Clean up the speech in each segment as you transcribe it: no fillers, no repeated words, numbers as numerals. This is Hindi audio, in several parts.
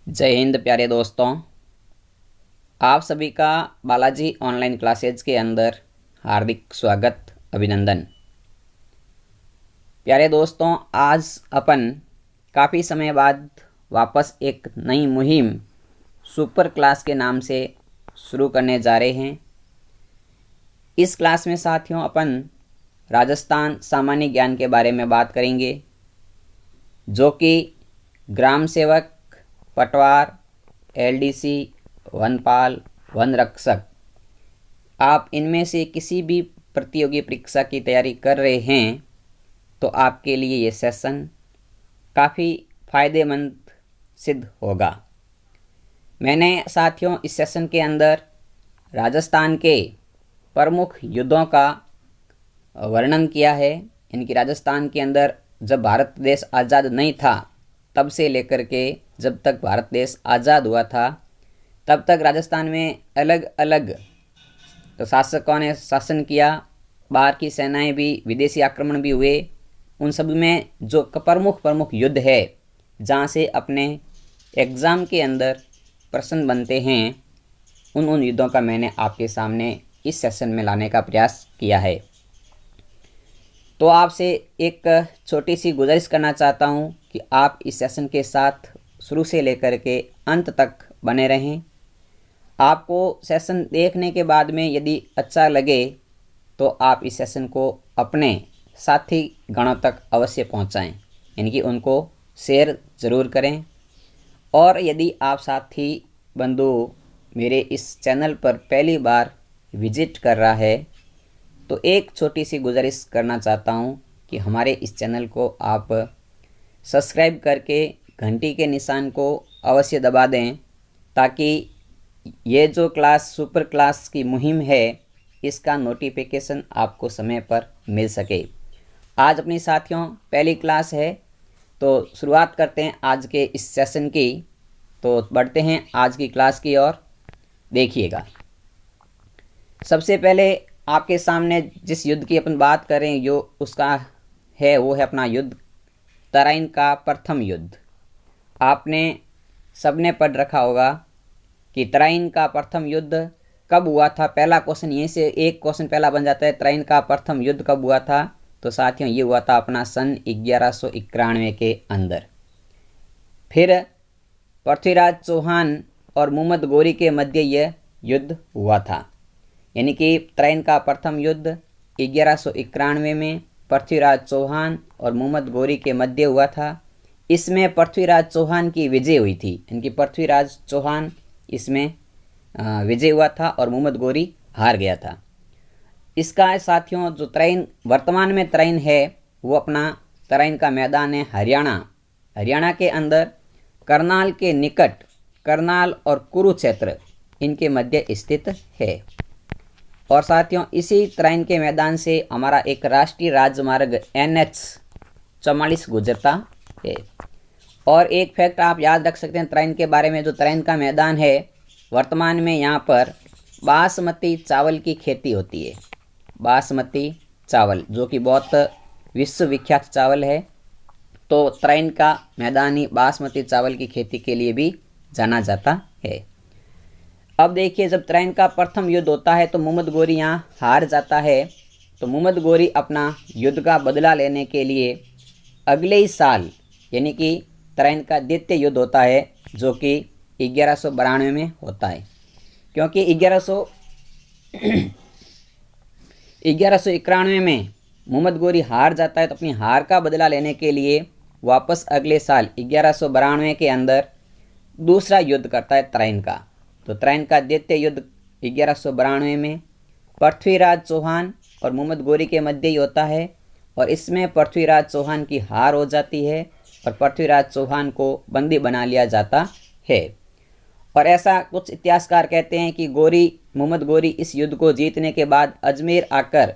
जय हिंद प्यारे दोस्तों। आप सभी का बालाजी ऑनलाइन क्लासेज के अंदर हार्दिक स्वागत अभिनंदन। प्यारे दोस्तों, आज अपन काफ़ी समय बाद वापस एक नई मुहिम सुपर क्लास के नाम से शुरू करने जा रहे हैं। इस क्लास में साथियों अपन राजस्थान सामान्य ज्ञान के बारे में बात करेंगे, जो कि ग्राम सेवक, पटवार, एलडीसी, वनपाल, वन रक्षक, आप इनमें से किसी भी प्रतियोगी परीक्षा की तैयारी कर रहे हैं तो आपके लिए ये सेशन काफ़ी फ़ायदेमंद सिद्ध होगा। मैंने साथियों इस सेशन के अंदर राजस्थान के प्रमुख युद्धों का वर्णन किया है। इनकी राजस्थान के अंदर जब भारत देश आज़ाद नहीं था तब से लेकर के जब तक भारत देश आज़ाद हुआ था तब तक राजस्थान में अलग अलग शासकों ने शासन किया। बाहर की सेनाएं भी, विदेशी आक्रमण भी हुए। उन सब में जो प्रमुख युद्ध है जहाँ से अपने एग्ज़ाम के अंदर प्रश्न बनते हैं, उन युद्धों का मैंने आपके सामने इस सेशन में लाने का प्रयास किया है। तो आपसे एक छोटी सी गुजारिश करना चाहता हूँ कि आप इस सेशन के साथ शुरू से लेकर के अंत तक बने रहें। आपको सेशन देखने के बाद में यदि अच्छा लगे तो आप इस सेशन को अपने साथी गणों तक अवश्य पहुंचाएं, यानी कि उनको शेयर ज़रूर करें। और यदि आप साथी बंधु मेरे इस चैनल पर पहली बार विजिट कर रहा है तो एक छोटी सी गुजारिश करना चाहता हूं कि हमारे इस चैनल को आप सब्सक्राइब करके घंटी के निशान को अवश्य दबा दें, ताकि ये जो क्लास सुपर क्लास की मुहिम है इसका नोटिफिकेशन आपको समय पर मिल सके। आज अपनी साथियों पहली क्लास है, तो शुरुआत करते हैं आज के इस सेशन की। तो बढ़ते हैं आज की क्लास की ओर। देखिएगा, सबसे पहले आपके सामने जिस युद्ध की अपन बात करें जो उसका है वो है अपना युद्ध तराइन का प्रथम युद्ध। आपने सबने पढ़ रखा होगा कि तराइन का प्रथम युद्ध कब हुआ था। पहला क्वेश्चन यहीं से एक क्वेश्चन पहला बन जाता है, तराइन का प्रथम युद्ध कब हुआ था। तो साथियों ये हुआ था अपना सन 1191 के अंदर। फिर पृथ्वीराज चौहान और मोहम्मद गोरी के मध्य यह युद्ध हुआ था, यानी कि तराइन का प्रथम युद्ध 1191 में पृथ्वीराज चौहान और मोहम्मद गोरी के मध्य हुआ था। इसमें पृथ्वीराज चौहान की विजय हुई थी, इनकी पृथ्वीराज चौहान इसमें विजय हुआ था और मोहम्मद गोरी हार गया था। इसका साथियों जो तराइन वर्तमान में तराइन है वो अपना तराइन का मैदान है हरियाणा के अंदर करनाल के निकट, करनाल और कुरुक्षेत्र इनके मध्य स्थित है। और साथियों इसी तराइन के मैदान से हमारा एक राष्ट्रीय राजमार्ग NH 44 गुजरता है। और एक फैक्ट आप याद रख सकते हैं तराइन के बारे में, जो तराइन का मैदान है वर्तमान में यहाँ पर बासमती चावल की खेती होती है। बासमती चावल जो कि बहुत विश्व विख्यात चावल है, तो तराइन का मैदान ही बासमती चावल की खेती के लिए भी जाना जाता है। अब देखिए, जब तराइन का प्रथम युद्ध होता है तो मोहम्मद गोरी यहाँ हार जाता है। तो मोहम्मद गोरी अपना युद्ध का बदला लेने के लिए अगले ही साल, यानी कि तराइन का द्वितीय युद्ध होता है जो कि 1192 में होता है। क्योंकि 1191 में मोहम्मद गोरी हार जाता है तो अपनी हार का बदला लेने के लिए वापस अगले साल 1192 के अंदर दूसरा युद्ध करता है तराइन का। तो तराइन का द्वितीय युद्ध 1192 में पृथ्वीराज चौहान और मोहम्मद गोरी के मध्य ही होता है। और इसमें पृथ्वीराज चौहान की हार हो जाती है और पृथ्वीराज चौहान को बंदी बना लिया जाता है। और ऐसा कुछ इतिहासकार कहते हैं कि मोहम्मद गोरी इस युद्ध को जीतने के बाद अजमेर आकर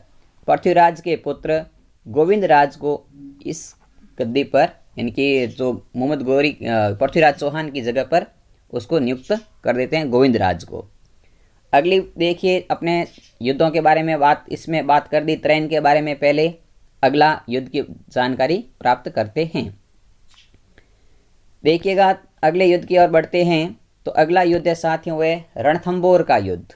पृथ्वीराज के पुत्र गोविंद राज को इस गद्दी पर, यानी कि जो मोहम्मद गोरी पृथ्वीराज चौहान की जगह पर उसको नियुक्त कर देते हैं, गोविंद राज को। अगली देखिए, अपने युद्धों के बारे में इसमें बात कर दी तराइन के बारे में। पहले अगला युद्ध की जानकारी प्राप्त करते हैं। देखिएगा, अगले युद्ध की ओर बढ़ते हैं तो अगला युद्ध है साथियों वह रणथंबोर का युद्ध।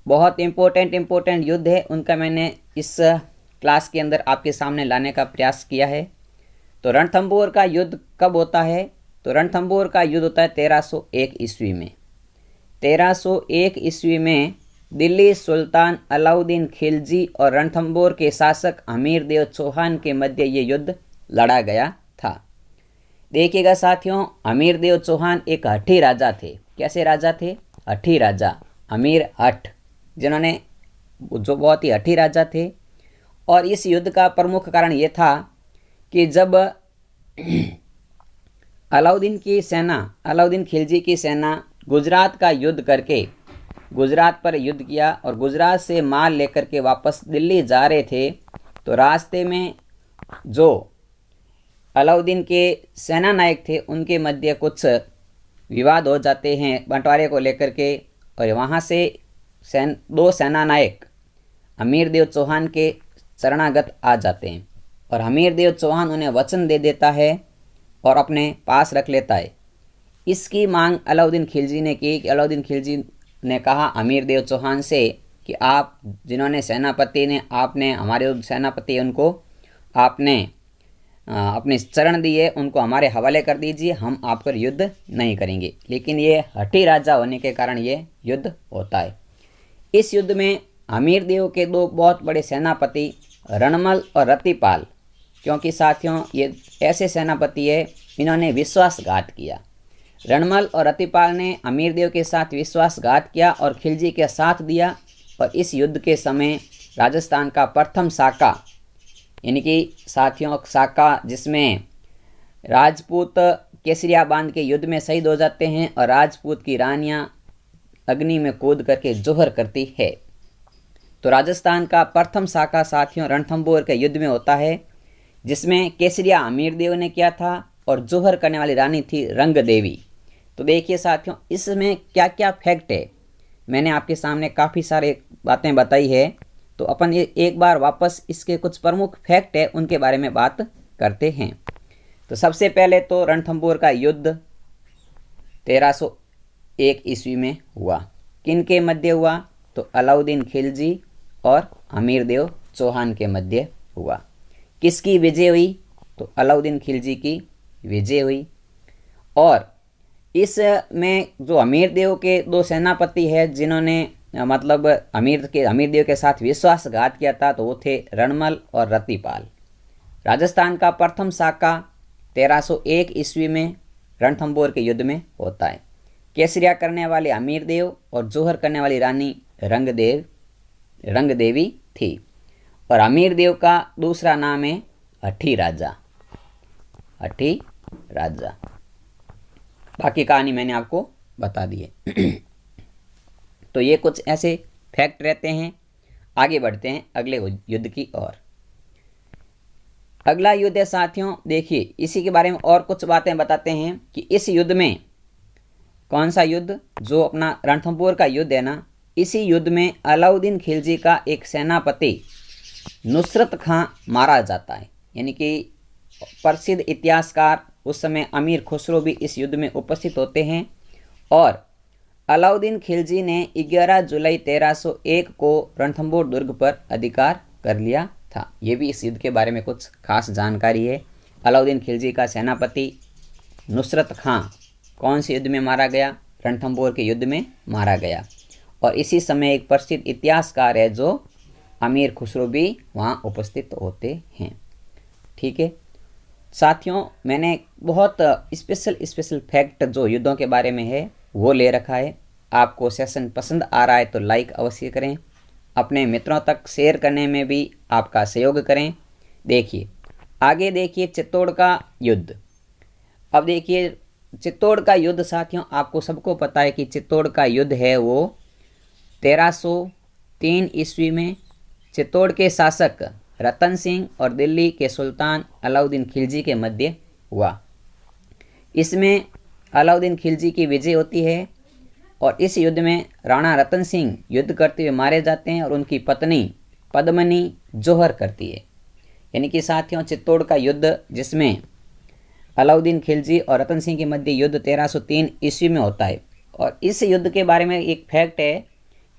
बहुत इम्पोर्टेंट युद्ध है, उनका मैंने इस क्लास के अंदर आपके सामने लाने का प्रयास किया है। तो रणथंबोर का युद्ध कब होता है? तो रणथंबोर का युद्ध होता है 1301 ईस्वी में। 1301 ईस्वी में दिल्ली सुल्तान अलाउद्दीन खिलजी और रणथंबोर के शासक अमीर देव चौहान के मध्य ये युद्ध लड़ा गया था। देखिएगा साथियों, अमीर देव चौहान एक हठी राजा थे। कैसे राजा थे? हठी राजा, अमीर हठ, जिन्होंने जो बहुत ही हठी राजा थे। और इस युद्ध का प्रमुख कारण ये था कि जब अलाउद्दीन खिलजी की सेना गुजरात का युद्ध करके गुजरात पर युद्ध किया और गुजरात से माल लेकर के वापस दिल्ली जा रहे थे, तो रास्ते में जो अलाउद्दीन के सेना नायक थे उनके मध्य कुछ विवाद हो जाते हैं बंटवारे को लेकर के, और वहाँ से दो सेना नायक अमीर देव चौहान के शरणागत आ जाते हैं और अमीर देव चौहान उन्हें वचन दे देता है और अपने पास रख लेता है। इसकी मांग अलाउद्दीन खिलजी ने की कि अलाउद्दीन खिलजी ने कहा अमीर देव चौहान से कि आप जिन्होंने सेनापति ने आपने हमारे सेनापति उनको आपने अपने चरण दिए उनको हमारे हवाले कर दीजिए, हम आप पर युद्ध नहीं करेंगे। लेकिन ये हठी राजा होने के कारण ये युद्ध होता है। इस युद्ध में अमीर देव के दो बहुत बड़े सेनापति रणमल और रतिपाल, क्योंकि साथियों ये ऐसे सेनापति है इन्होंने विश्वासघात किया। रणमल और रतिपाल ने अमीर देव के साथ विश्वासघात किया और खिलजी के साथ दिया, और इस युद्ध के समय राजस्थान का प्रथम साका, यानी कि साथियों साका जिसमें राजपूत केसरिया बांध के युद्ध में शहीद हो जाते हैं और राजपूत की रानियां अग्नि में कूद करके जोहर करती है। तो राजस्थान का प्रथम साका साथियों रणथंबोर के युद्ध में होता है, जिसमें केसरिया अमीर देव ने किया था और जोहर करने वाली रानी थी रंग देवी। तो देखिए साथियों इसमें क्या क्या फैक्ट है, मैंने आपके सामने काफ़ी सारे बातें बताई है। तो अपन ये एक बार वापस इसके कुछ प्रमुख फैक्ट है उनके बारे में बात करते हैं। तो सबसे पहले तो रणथंबोर का युद्ध 1301 ईस्वी में हुआ। किन के मध्य हुआ? तो अलाउद्दीन खिलजी और अमीर देव चौहान के मध्य हुआ। किसकी विजय हुई? तो अलाउद्दीन खिलजी की विजय हुई। और इसमें जो अमीर देव के दो सेनापति हैं जिन्होंने मतलब अमीर देव के साथ विश्वासघात किया था, तो वो थे रणमल और रतिपाल। राजस्थान का प्रथम साका 1301 ईस्वी में रणथंबोर के युद्ध में होता है। केसरिया करने वाले अमीर देव और जोहर करने वाली रानी रंग देवी थी। और अमीर देव का दूसरा नाम है हठी राजा। बाकी कहानी मैंने आपको बता दी है। तो ये कुछ ऐसे फैक्ट रहते हैं। आगे बढ़ते हैं अगले युद्ध की ओर। अगला युद्ध है साथियों, देखिए इसी के बारे में और कुछ बातें बताते हैं कि इस युद्ध में कौन सा युद्ध, जो अपना रणथंबोर का युद्ध है ना, इसी युद्ध में अलाउद्दीन खिलजी का एक सेनापति नुसरत खां मारा जाता है। यानी कि प्रसिद्ध इतिहासकार उस समय अमीर खुसरो भी इस युद्ध में उपस्थित होते हैं। और अलाउद्दीन खिलजी ने 11 जुलाई 1301 को रणथंबोर दुर्ग पर अधिकार कर लिया था। ये भी इस युद्ध के बारे में कुछ खास जानकारी है। अलाउद्दीन खिलजी का सेनापति नुसरत खां कौन से युद्ध में मारा गया? रणथंबोर के युद्ध में मारा गया। और इसी समय एक प्रसिद्ध इतिहासकार है जो अमीर खुसरो भी वहाँ उपस्थित होते हैं। ठीक है साथियों, मैंने बहुत स्पेशल फैक्ट जो युद्धों के बारे में है वो ले रखा है। आपको सेशन पसंद आ रहा है तो लाइक अवश्य करें, अपने मित्रों तक शेयर करने में भी आपका सहयोग करें। देखिए आगे देखिए चित्तौड़ का युद्ध। अब देखिए चित्तौड़ का युद्ध साथियों आपको सबको पता है कि चित्तौड़ का युद्ध है वो 1303 ईस्वी में चित्तौड़ के शासक रतन सिंह और दिल्ली के सुल्तान अलाउद्दीन खिलजी के मध्य हुआ। इसमें अलाउद्दीन खिलजी की विजय होती है और इस युद्ध में राणा रतन सिंह युद्ध करते हुए मारे जाते हैं और उनकी पत्नी पद्मनी जोहर करती है। यानी कि साथियों चित्तौड़ का युद्ध जिसमें अलाउद्दीन खिलजी और रतन सिंह के मध्य युद्ध 1303 ईस्वी में होता है। और इस युद्ध के बारे में एक फैक्ट है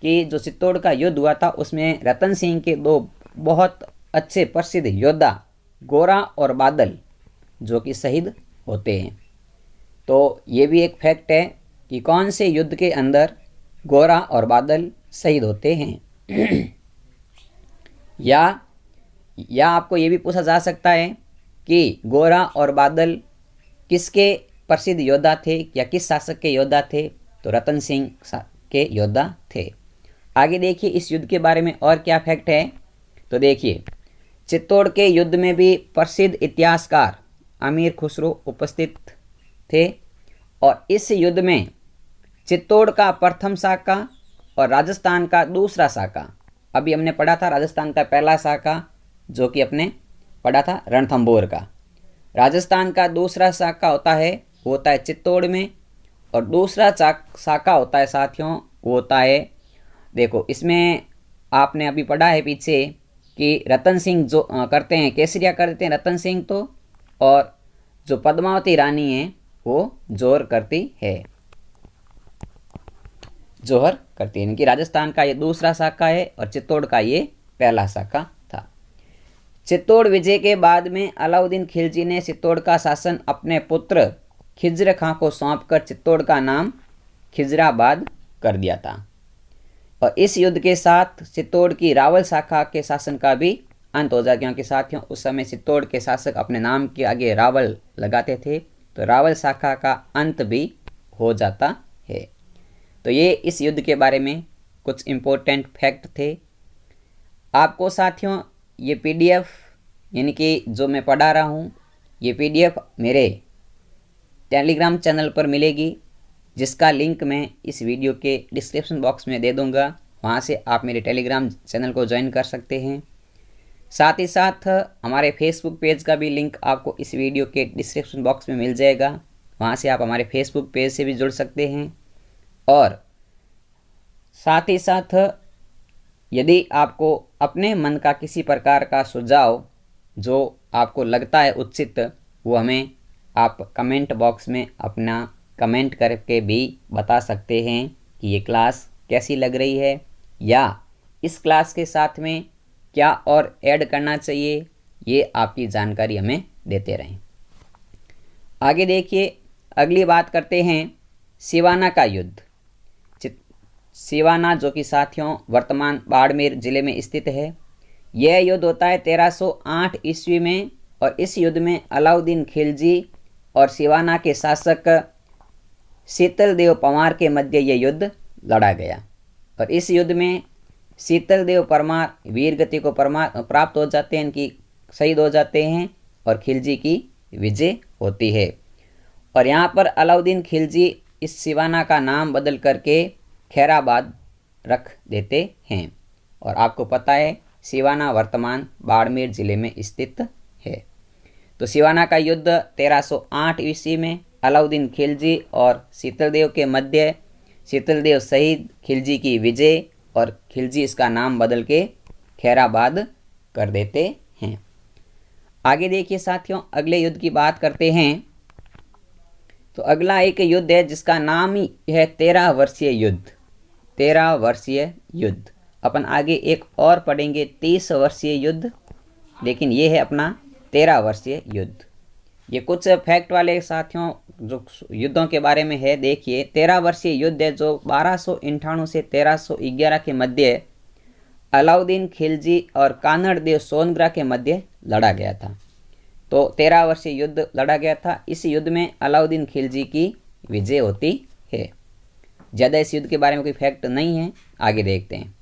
कि जो चित्तौड़ का युद्ध हुआ था उसमें रतन सिंह के दो बहुत अच्छे प्रसिद्ध योद्धा गोरा और बादल जो कि शहीद होते हैं। तो ये भी एक फैक्ट है कि कौन से युद्ध के अंदर गोरा और बादल शहीद होते हैं। या आपको ये भी पूछा जा सकता है कि गोरा और बादल किसके प्रसिद्ध योद्धा थे या किस शासक के योद्धा थे, तो रतन सिंह के योद्धा थे। आगे देखिए इस युद्ध के बारे में और क्या फैक्ट है। तो देखिए चित्तौड़ के युद्ध में भी प्रसिद्ध इतिहासकार अमीर खुसरो उपस्थित थे और इस युद्ध में चित्तौड़ का प्रथम साका और राजस्थान का दूसरा साका, अभी हमने पढ़ा था राजस्थान का पहला साका जो कि अपने पढ़ा था रणथंभौर का, राजस्थान का दूसरा साका होता है चित्तौड़ में, और दूसरा साका होता है साथियों वो होता है, देखो इसमें आपने अभी पढ़ा है पीछे कि रतन सिंह जो करते हैं केसरिया करते हैं रतन सिंह तो, और जो पद्मावती रानी है वो जोहर करती है, जोहर करती है। यानी कि राजस्थान का ये दूसरा साका है और चित्तौड़ का ये पहला साका था। चित्तौड़ विजय के बाद में अलाउद्दीन खिलजी ने चित्तौड़ का शासन अपने पुत्र खिज्र खां को सौंपकर चित्तौड़ का नाम खिजराबाद कर दिया था। और इस युद्ध के साथ चित्तौड़ की रावल शाखा के शासन का भी अंत हो जाएगा, क्योंकि साथियों उस समय चित्तौड़ के शासक अपने नाम के आगे रावल लगाते थे, तो रावल शाखा का अंत भी हो जाता है। तो ये इस युद्ध के बारे में कुछ इम्पोर्टेंट फैक्ट थे। आपको साथियों ये पीडीएफ यानी कि जो मैं पढ़ा रहा हूँ ये पीडीएफ मेरे टेलीग्राम चैनल पर मिलेगी, जिसका लिंक मैं इस वीडियो के डिस्क्रिप्शन बॉक्स में दे दूंगा। वहाँ से आप मेरे टेलीग्राम चैनल को ज्वाइन कर सकते हैं। साथ ही साथ हमारे फेसबुक पेज का भी लिंक आपको इस वीडियो के डिस्क्रिप्शन बॉक्स में मिल जाएगा, वहाँ से आप हमारे फेसबुक पेज से भी जुड़ सकते हैं। और साथ ही साथ यदि आपको अपने मन का किसी प्रकार का सुझाव जो आपको लगता है उचित, वो हमें आप कमेंट बॉक्स में अपना कमेंट करके भी बता सकते हैं कि ये क्लास कैसी लग रही है, या इस क्लास के साथ में क्या और ऐड करना चाहिए, ये आपकी जानकारी हमें देते रहें। आगे देखिए अगली बात करते हैं सिवाना का युद्ध। सिवाना जो कि साथियों वर्तमान बाड़मेर जिले में स्थित है। यह युद्ध होता है 1308 ईस्वी में, और इस युद्ध में अलाउद्दीन खिलजी और सिवाना के शासक शीतल देव परमार के मध्य यह युद्ध लड़ा गया। और इस युद्ध में शीतल देव परमार वीर गति को प्राप्त हो जाते हैं, इनकी शहीद हो जाते हैं और खिलजी की विजय होती है। और यहाँ पर अलाउद्दीन खिलजी इस सिवाना का नाम बदल करके खैराबाद रख देते हैं। और आपको पता है सिवाना वर्तमान बाड़मेर जिले में स्थित है। तो सिवाना का युद्ध 1308 ईस्वी में अलाउद्दीन खिलजी और शीतलदेव के मध्य, शीतलदेव शहीद, खिलजी की विजय, और खिलजी इसका नाम बदल के खैराबाद कर देते हैं। आगे देखिए साथियों अगले युद्ध की बात करते हैं। तो अगला एक युद्ध है जिसका नाम ही है 13 वर्षीय युद्ध। 13 वर्षीय युद्ध। अपन आगे एक और पढ़ेंगे 30 वर्षीय युद्ध, लेकिन ये है अपना 13 वर्षीय युद्ध। ये कुछ फैक्ट वाले साथियों जो युद्धों के बारे में है। देखिए 13 वर्षीय युद्ध है जो 1298 से 1311 के मध्य अलाउद्दीन खिलजी और कानड़ देव सोनग्रा के मध्य लड़ा गया था। तो 13 वर्षीय युद्ध लड़ा गया था। इस युद्ध में अलाउद्दीन खिलजी की विजय होती है। ज़्यादा इस युद्ध के बारे में कोई फैक्ट नहीं है, आगे देखते हैं।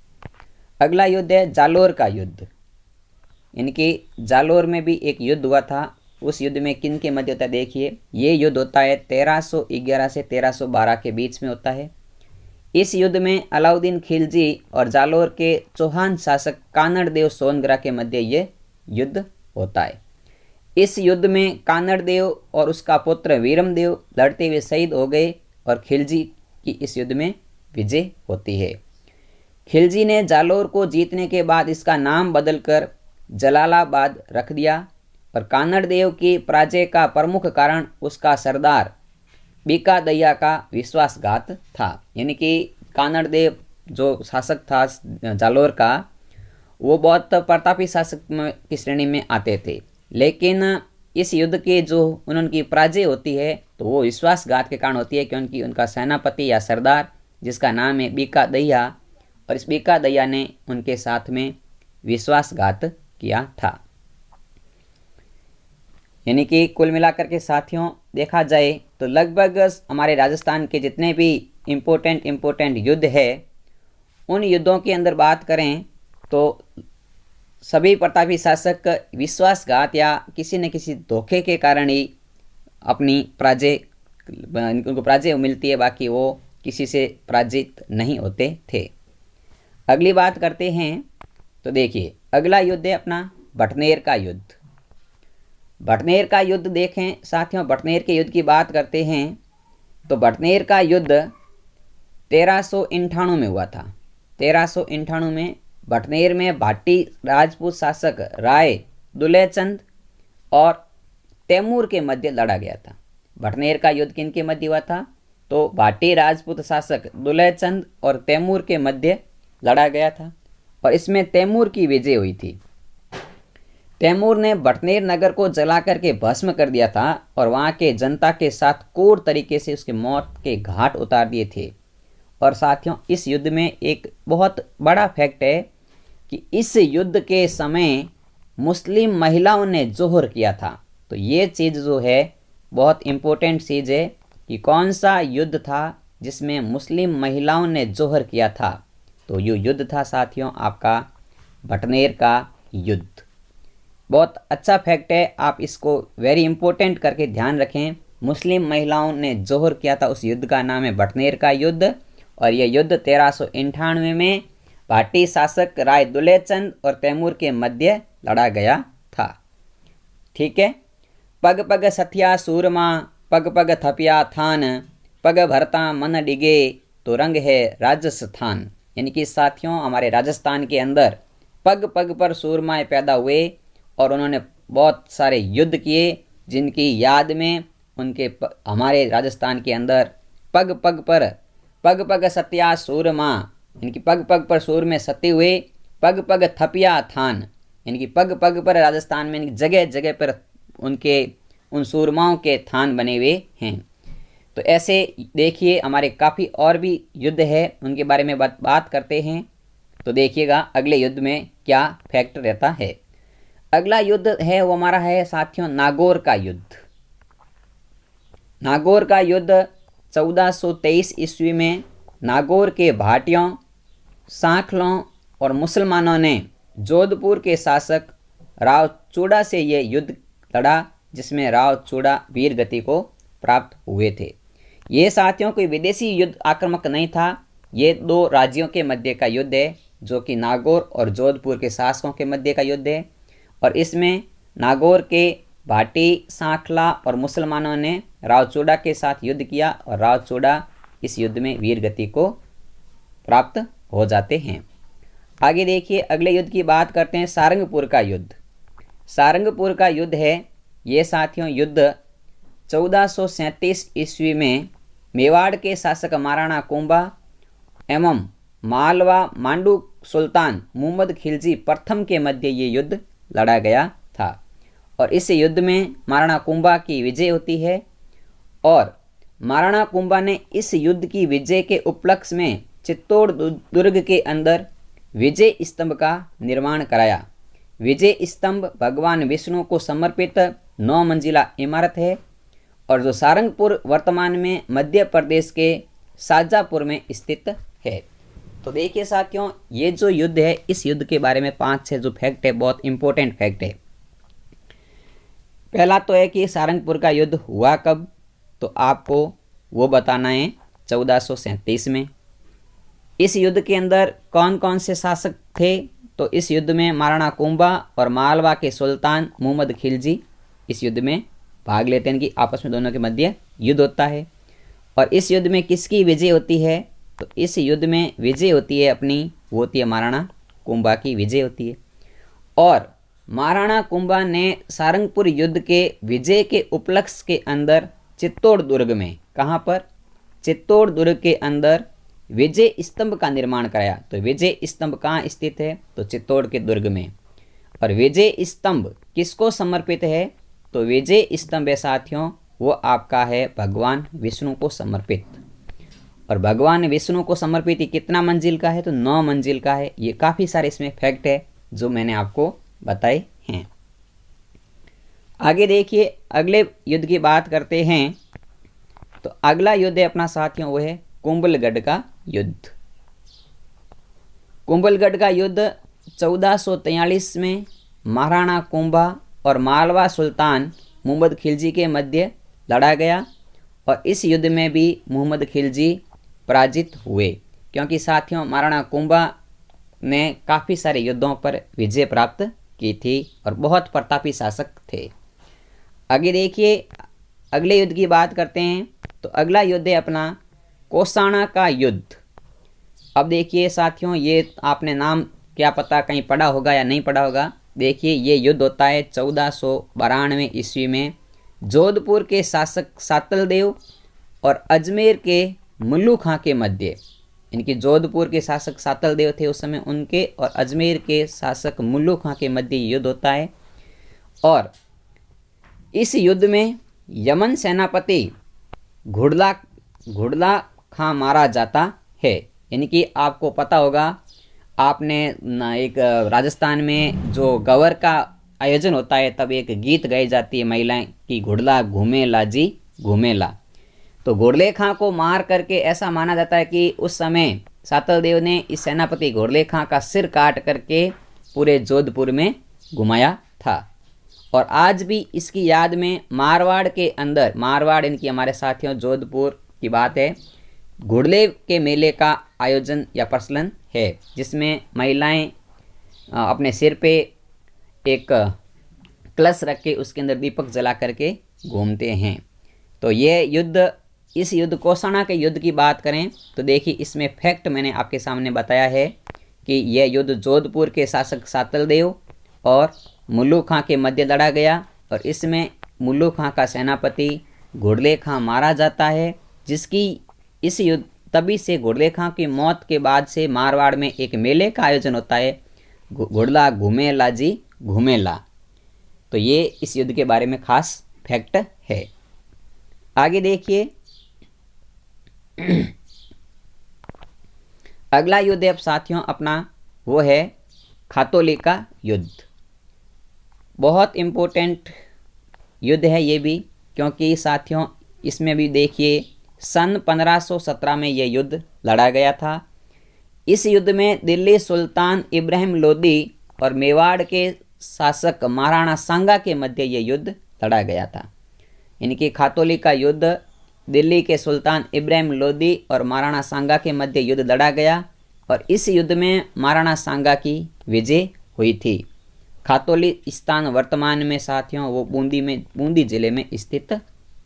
अगला युद्ध है जालोर का युद्ध। यानी कि जालोर में भी एक युद्ध हुआ था। उस युद्ध में किन के मध्य होता है, देखिए ये युद्ध होता है 1311 से 1312 के बीच में होता है। इस युद्ध में अलाउद्दीन खिलजी और जालोर के चौहान शासक कानड़ देव सोनग्रा के मध्य ये युद्ध होता है। इस युद्ध में कानड़ देव और उसका पुत्र वीरम देव लड़ते हुए शहीद हो गए और खिलजी की इस युद्ध में विजय होती है। खिलजी ने जालोर को जीतने के बाद इसका नाम बदलकर जलालाबाद रख दिया और कानड़ देव की पराजय का प्रमुख कारण उसका सरदार बीका दैया का विश्वासघात था। यानी कि कानड़ देव जो शासक था जालोर का, वो बहुत प्रतापी शासक की श्रेणी में आते थे, लेकिन इस युद्ध के जो उनकी पराजय होती है तो वो विश्वासघात के कारण होती है, क्योंकि उनका सेनापति या सरदार जिसका नाम है बीका दैया, और इस बीका दैया ने उनके साथ में विश्वासघात किया था। यानी कि कुल मिलाकर के साथियों देखा जाए तो लगभग हमारे राजस्थान के जितने भी इम्पोर्टेंट युद्ध है, उन युद्धों के अंदर बात करें तो सभी प्रतापी शासक विश्वासघात या किसी न किसी धोखे के कारण ही अपनी उनको पराजय मिलती है, बाकी वो किसी से पराजित नहीं होते थे। अगली बात करते हैं तो देखिए अगला युद्ध है अपना भटनेर का युद्ध। भटनेर का युद्ध देखें साथियों, भटनेर के युद्ध की बात करते हैं तो भटनेर का युद्ध 1398 में हुआ था। 1398 में भटनेर में भाटी राजपूत शासक राय दुलेचंद और तैमूर के मध्य लड़ा गया था। भटनेर का युद्ध किन के मध्य हुआ था? तो भाटी राजपूत शासक दुलेचंद और तैमूर के मध्य लड़ा गया था, और इसमें तैमूर की विजय हुई थी। तैमूर ने भटनेर नगर को जलाकर के भस्म कर दिया था और वहाँ के जनता के साथ क्रूर तरीके से उसके मौत के घाट उतार दिए थे। और साथियों इस युद्ध में एक बहुत बड़ा फैक्ट है कि इस युद्ध के समय मुस्लिम महिलाओं ने जोहर किया था। तो ये चीज़ जो है बहुत इम्पोर्टेंट चीज़ है कि कौन सा युद्ध था जिसमें मुस्लिम महिलाओं ने जोहर किया था। तो ये युद्ध था साथियों आपका भटनेर का युद्ध। बहुत अच्छा फैक्ट है, आप इसको वेरी इंपॉर्टेंट करके ध्यान रखें। मुस्लिम महिलाओं ने जोहर किया था, उस युद्ध का नाम है भटनेर का युद्ध। और यह युद्ध 1398 में भाटी शासक राय दुलेचंद और तैमूर के मध्य लड़ा गया था। ठीक है। पग पग सथिया सूरमा, पग पग थपिया थान, पग भरता मन डिगे, तो रंग है राजस्थान। यानी कि साथियों हमारे राजस्थान के अंदर पग पग पर सूरमाएँ पैदा हुए और उन्होंने बहुत सारे युद्ध किए, जिनकी याद में हमारे राजस्थान के अंदर पग पग सत्या सूरमा, इनकी पग पग पर सूर में सते हुए, पग पग थपिया थान, इनकी पग पग पर राजस्थान में जगह जगह पर उन सूरमाओं के थान बने हुए हैं। तो ऐसे देखिए हमारे काफ़ी और भी युद्ध है, उनके बारे में बात करते हैं। तो देखिएगा अगले युद्ध में क्या फैक्ट रहता है। अगला युद्ध है वो हमारा है साथियों नागौर का युद्ध। नागौर का युद्ध 1423 ईस्वी में नागौर के भाटियों, सांखलों और मुसलमानों ने जोधपुर के शासक राव चूड़ा से ये युद्ध लड़ा, जिसमें राव चूड़ा वीर गति को प्राप्त हुए थे। ये साथियों कोई विदेशी युद्ध आक्रामक नहीं था, ये दो राज्यों के मध्य का युद्ध है, जो कि नागौर और जोधपुर के शासकों के मध्य का युद्ध है। और इसमें नागौर के भाटी, सांखला और मुसलमानों ने राव चूड़ा के साथ युद्ध किया और राव चूड़ा इस युद्ध में वीर गति को प्राप्त हो जाते हैं। आगे देखिए अगले युद्ध की बात करते हैं सारंगपुर का युद्ध। सारंगपुर का युद्ध है ये साथियों युद्ध 1437 ईस्वी में मेवाड़ के शासक महाराणा कुंभा एवं मालवा मांडू सुल्तान मुहम्मद खिलजी प्रथम के मध्य ये युद्ध लड़ा गया था। और इस युद्ध में महाराणा कुंभा की विजय होती है और महाराणा कुंभा ने इस युद्ध की विजय के उपलक्ष्य में चित्तौड़ दुर्ग के अंदर विजय स्तंभ का निर्माण कराया। विजय स्तंभ भगवान विष्णु को समर्पित 9 मंजिला इमारत है और जो सारंगपुर वर्तमान में मध्य प्रदेश के शाजापुर में स्थित है। तो देखिए साथियों ये जो युद्ध है, इस युद्ध के बारे में 5-6 जो फैक्ट है बहुत इंपॉर्टेंट फैक्ट है। पहला तो है कि सारंगपुर का युद्ध हुआ कब, तो आपको वो बताना है 1437 में। इस युद्ध के अंदर कौन कौन से शासक थे, तो इस युद्ध में महाराणा कुंभा और मालवा के सुल्तान मुहम्मद खिलजी इस युद्ध में भाग लेते हैं, कि आपस में दोनों के मध्य युद्ध होता है। और इस युद्ध में किसकी विजय होती है, तो इस युद्ध में विजय होती है वो होती है महाराणा कुंभा की विजय होती है। और महाराणा कुंभा ने सारंगपुर युद्ध के विजय के उपलक्ष्य के अंदर चित्तौड़ दुर्ग में, कहाँ पर, चित्तौड़ दुर्ग के अंदर विजय स्तंभ का निर्माण कराया। तो विजय स्तंभ कहाँ स्थित है, तो चित्तौड़ के दुर्ग में। और विजय स्तंभ किसको समर्पित है, तो विजय स्तंभ है साथियों वो आपका है भगवान विष्णु को समर्पित। और भगवान विष्णु को समर्पित कितना मंजिल का है, तो 9 मंजिल का है। ये काफ़ी सारे इसमें फैक्ट है जो मैंने आपको बताए हैं। आगे देखिए, अगले युद्ध की बात करते हैं। तो अगला युद्ध है अपना साथियों वो है कुंभलगढ़ का युद्ध। कुंभलगढ़ का युद्ध 1443 में महाराणा कुंभा और मालवा सुल्तान मोहम्मद खिलजी के मध्य लड़ा गया। और इस युद्ध में भी मोहम्मद खिलजी पराजित हुए, क्योंकि साथियों महाराणा कुंभा ने काफ़ी सारे युद्धों पर विजय प्राप्त की थी और बहुत प्रतापी शासक थे। आगे देखिए, अगले युद्ध की बात करते हैं। तो अगला युद्ध है अपना कौसाना का युद्ध। अब देखिए साथियों, ये आपने नाम क्या पता कहीं पढ़ा होगा या नहीं पढ़ा होगा। देखिए ये युद्ध होता है 1492 ईस्वी में जोधपुर के शासक सातलदेव और अजमेर के मल्लू खां के मध्य। इनकी जोधपुर के शासक सातलदेव थे उस समय, उनके और अजमेर के शासक मल्लू खां के मध्य युद्ध होता है। और इस युद्ध में यमन सेनापति घुड़ला खां मारा जाता है। यानी कि आपको पता होगा, आपने एक राजस्थान में जो गवर का आयोजन होता है तब एक गीत गाई जाती है महिलाएं कि घुड़ला घूमेला जी घूमेला। तो घुड़ले खां को मार करके ऐसा माना जाता है कि उस समय सातलदेव ने इस सेनापति घुड़ले खां का सिर काट करके पूरे जोधपुर में घुमाया था। और आज भी इसकी याद में मारवाड़ के अंदर, मारवाड़ इनकी हमारे साथियों जोधपुर की बात है, घुड़ले के मेले का आयोजन या प्रचलन है, जिसमें महिलाएं अपने सिर पे एक कलश रख के उसके अंदर दीपक जला करके घूमते हैं। तो ये युद्ध, इस युद्ध कौसाना के युद्ध की बात करें तो देखिए इसमें फैक्ट मैंने आपके सामने बताया है कि यह युद्ध जोधपुर के शासक सातलदेव और मल्लू खां के मध्य लड़ा गया। और इसमें मल्लू खां का सेनापति घुड़ले खां मारा जाता है, जिसकी इस युद्ध तभी से घुड़ले खां की मौत के बाद से मारवाड़ में एक मेले का आयोजन होता है, घुड़ला घूमेला जी घूमेला। तो ये इस युद्ध के बारे में खास फैक्ट है। आगे देखिए, अगला युद्ध अब साथियों अपना वो है खातौली का युद्ध। बहुत इम्पोर्टेंट युद्ध है ये भी, क्योंकि साथियों इसमें भी देखिए सन 1517 में यह युद्ध लड़ा गया था। इस युद्ध में दिल्ली सुल्तान इब्राहिम लोदी और मेवाड़ के शासक महाराणा सांगा के मध्य यह युद्ध लड़ा गया था। इनकी खातौली का युद्ध दिल्ली के सुल्तान इब्राहिम लोदी और महाराणा सांगा के मध्य युद्ध लड़ा गया। और इस युद्ध में महाराणा सांगा की विजय हुई थी। खातौली स्थान वर्तमान में साथियों वो बूंदी जिले में स्थित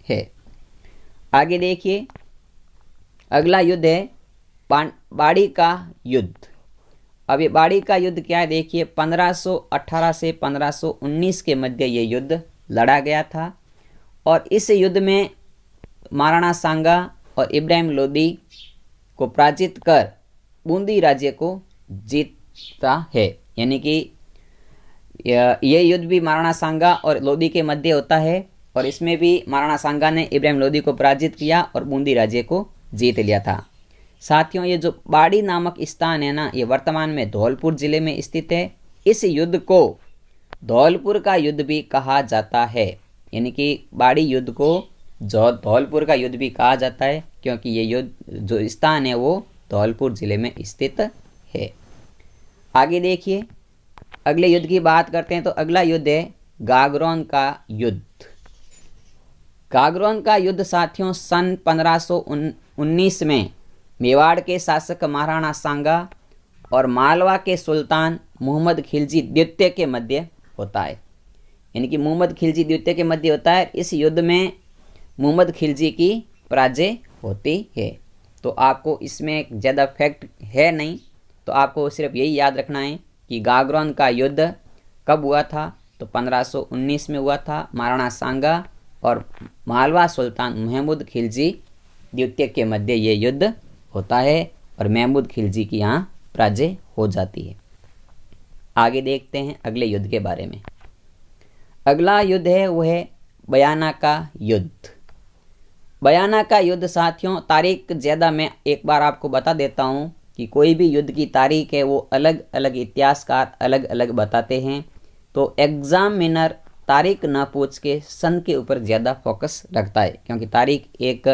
है। आगे देखिए, अगला युद्ध है बाड़ी का युद्ध। अब ये बाड़ी का युद्ध क्या है, देखिए 1518 से 1519 के मध्य ये युद्ध लड़ा गया था। और इस युद्ध में महाराणा सांगा और इब्राहिम लोदी को पराजित कर बूंदी राज्य को जीता है। यानी कि यह युद्ध भी महाराणा सांगा और लोदी के मध्य होता है। और इसमें भी महाराणा सांगा ने इब्राहिम लोदी को पराजित किया और बूंदी राज्य को जीत लिया था। साथियों ये जो बाड़ी नामक स्थान है ना, ये वर्तमान में धौलपुर जिले में स्थित है। इस युद्ध को धौलपुर का युद्ध भी कहा जाता है। यानी कि बाड़ी युद्ध को धौलपुर का युद्ध भी कहा जाता है, क्योंकि ये युद्ध जो स्थान है वो धौलपुर जिले में स्थित है। आगे देखिए, अगले युद्ध की बात करते हैं। तो अगला युद्ध है गागरोन का युद्ध। गागरोन का युद्ध साथियों सन 1519 में मेवाड़ के शासक महाराणा सांगा और मालवा के सुल्तान मोहम्मद खिलजी द्वितीय के मध्य होता है। यानी कि मोहम्मद खिलजी द्वितीय के मध्य होता है। इस युद्ध में मोहम्मद खिलजी की पराजय होती है। तो आपको इसमें ज़्यादा फैक्ट है नहीं, तो आपको सिर्फ यही याद रखना है कि गागरोन का युद्ध कब हुआ था? तो 1519 में हुआ था। महाराणा सांगा और मालवा सुल्तान महमूद खिलजी द्वितीय के मध्य ये युद्ध होता है और महमूद खिलजी की यहाँ पराजय हो जाती है। आगे देखते हैं अगले युद्ध के बारे में। अगला युद्ध है वो है बयाना का युद्ध। बयाना का युद्ध साथियों, तारीख ज़्यादा मैं एक बार आपको बता देता हूँ कि कोई भी युद्ध की तारीख है वो अलग अलग इतिहासकार अलग अलग बताते हैं, तो एग्जामिनर तारीख न पूछ के सन के ऊपर ज़्यादा फोकस रखता है, क्योंकि तारीख एक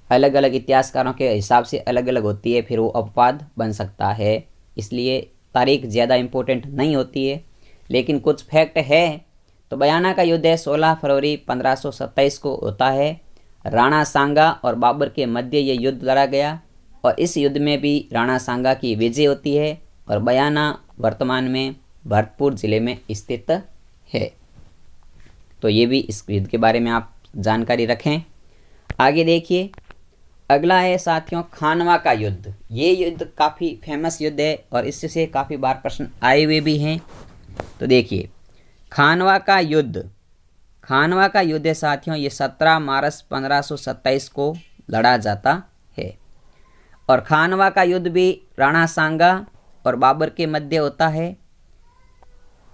अलग अलग इतिहासकारों के हिसाब से अलग अलग होती है, फिर वो अपवाद बन सकता है, इसलिए तारीख ज़्यादा इम्पोर्टेंट नहीं होती है। लेकिन कुछ फैक्ट है। तो बयाना का युद्ध है 16 फरवरी 1527 को होता है। राणा सांगा और बाबर के मध्य ये युद्ध लड़ा गया और इस युद्ध में भी राणा सांगा की विजय होती है और बयाना वर्तमान में भरतपुर ज़िले में स्थित है। तो ये भी इस युद्ध के बारे में आप जानकारी रखें। आगे देखिए, अगला है साथियों खानवा का युद्ध। ये युद्ध काफ़ी फेमस युद्ध है और इससे काफ़ी बार प्रश्न आए हुए भी हैं। तो देखिए, खानवा का युद्ध है साथियों, ये 17 मार्च 1527 को लड़ा जाता है और खानवा का युद्ध भी राणा सांगा और बाबर के मध्य होता है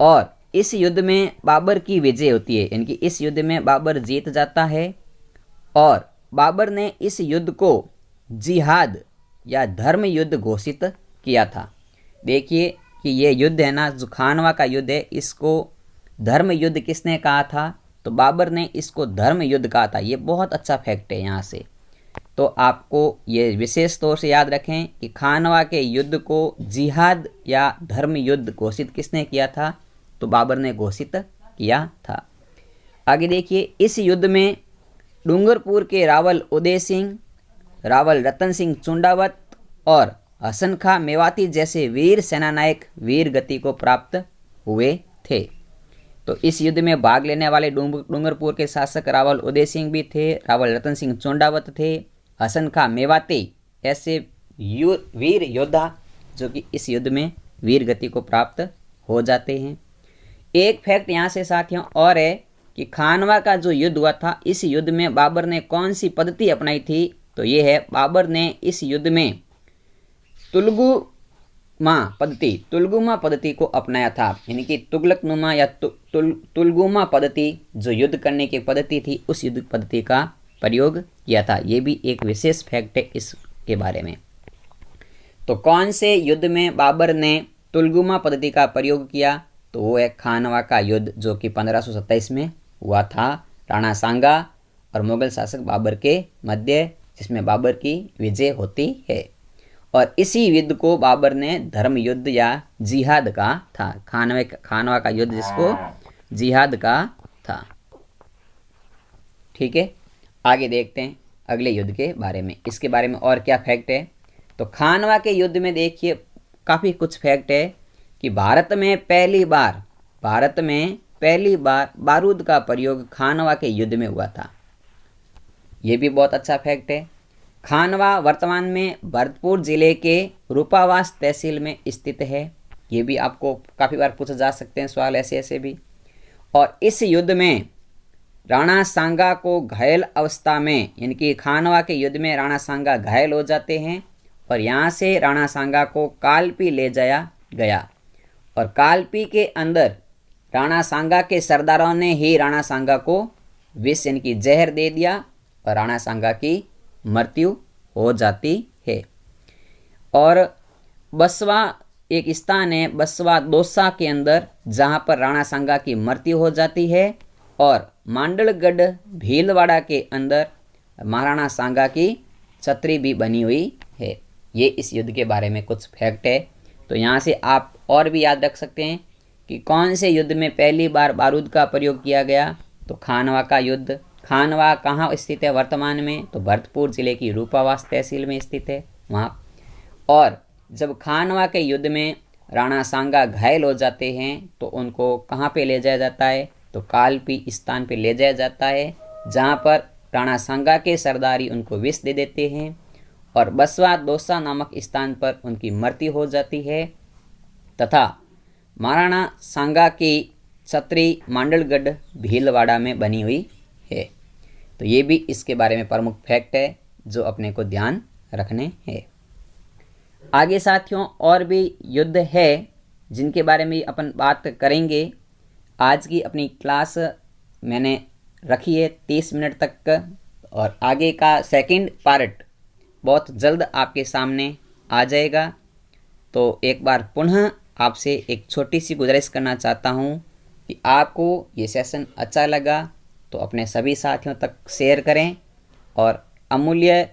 और इस युद्ध में बाबर की विजय होती है, यानी कि इस युद्ध में बाबर जीत जाता है और बाबर ने इस युद्ध को जिहाद या धर्म युद्ध घोषित किया था। देखिए कि ये युद्ध है ना, जो खानवा का युद्ध है, इसको धर्म युद्ध किसने कहा था? तो बाबर ने इसको धर्म युद्ध कहा था। ये बहुत अच्छा फैक्ट है यहाँ से, तो आपको ये विशेष तौर से याद रखें कि खानवा के युद्ध को जिहाद या धर्म युद्ध घोषित किसने किया था? तो बाबर ने घोषित किया था। आगे देखिए, इस युद्ध में डूंगरपुर के रावल उदय सिंह, रावल रतन सिंह चुंडावत और हसन खां मेवाती जैसे वीर सेनानायक वीर गति को प्राप्त हुए थे। तो इस युद्ध में भाग लेने वाले डूंगरपुर के शासक रावल उदय सिंह भी थे, रावल रतन सिंह चुंडावत थे, हसन खां मेवाती ऐसे वीर योद्धा जो कि इस युद्ध में वीर गति को प्राप्त हो जाते हैं। एक फैक्ट यहाँ से साथियों और है कि खानवा का जो युद्ध हुआ था, इस युद्ध में बाबर ने कौन सी पद्धति अपनाई थी? तो ये है, बाबर ने इस युद्ध में तुलगुमा पद्धति को अपनाया था, यानी कि तुगलकनुमा या तुलगुमा पद्धति जो युद्ध करने की पद्धति थी, उस युद्ध पद्धति का प्रयोग किया था। ये भी एक विशेष फैक्ट है इसके बारे में। तो कौन से युद्ध में बाबर ने तुलगुमा पद्धति का प्रयोग किया? तो वो है खानवा का युद्ध जो कि 1527 में हुआ था, राणा सांगा और मुगल शासक बाबर के मध्य, जिसमें बाबर की विजय होती है और इसी युद्ध को बाबर ने धर्म युद्ध या जिहाद का था। खानवा का युद्ध जिसको जिहाद का था। ठीक है, आगे देखते हैं अगले युद्ध के बारे में। इसके बारे में और क्या फैक्ट है? तो खानवा के युद्ध में देखिए काफ़ी कुछ फैक्ट है कि भारत में पहली बार बारूद का प्रयोग खानवा के युद्ध में हुआ था। ये भी बहुत अच्छा फैक्ट है। खानवा वर्तमान में भरतपुर जिले के रूपावास तहसील में स्थित है। ये भी आपको काफ़ी बार पूछे जा सकते हैं सवाल ऐसे भी। और इस युद्ध में राणा सांगा को घायल अवस्था में, यानी कि खानवा के युद्ध में राणा सांगा घायल हो जाते हैं और यहाँ से राणा सांगा को कालपी ले जाया गया और कालपी के अंदर राणा सांगा के सरदारों ने ही राणा सांगा को विष यानी कि जहर दे दिया और राणा सांगा की मृत्यु हो जाती है। और बसवा एक स्थान है, बसवा दोसा के अंदर, जहाँ पर राणा सांगा की मृत्यु हो जाती है और मांडलगढ़ भीलवाड़ा के अंदर महाराणा सांगा की छतरी भी बनी हुई है। ये इस युद्ध के बारे में कुछ फैक्ट है। तो यहाँ से आप और भी याद रख सकते हैं कि कौन से युद्ध में पहली बार बारूद का प्रयोग किया गया। तो खानवा का युद्ध। खानवा कहाँ स्थित है वर्तमान में? तो भरतपुर जिले की रूपावास तहसील में स्थित है वहाँ। और जब खानवा के युद्ध में राणा सांगा घायल हो जाते हैं तो उनको कहाँ पे ले जाया जाता है? तो कालपी स्थान पे ले जाया जाता है, जहाँ पर राणा सांगा के सरदारी उनको विष दे देते हैं और बसवा दोसा नामक स्थान पर उनकी मृत्यु हो जाती है तथा महाराणा सांगा की छतरी मांडलगढ़ भीलवाड़ा में बनी हुई है। तो ये भी इसके बारे में प्रमुख फैक्ट है जो अपने को ध्यान रखने हैं। आगे साथियों और भी युद्ध है जिनके बारे में अपन बात करेंगे। आज की अपनी क्लास मैंने रखी है 30 मिनट तक और आगे का सेकंड पार्ट बहुत जल्द आपके सामने आ जाएगा। तो एक बार पुनः आपसे एक छोटी सी गुजारिश करना चाहता हूँ कि आपको ये सेशन अच्छा लगा तो अपने सभी साथियों तक शेयर करें और अमूल्य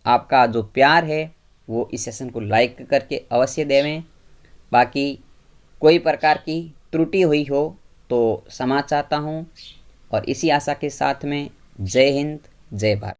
आपका जो प्यार है वो इस सेशन को लाइक करके अवश्य देवें। बाकी कोई प्रकार की त्रुटि हुई हो तो क्षमा चाहता हूँ और इसी आशा के साथ में जय हिंद जय भारत।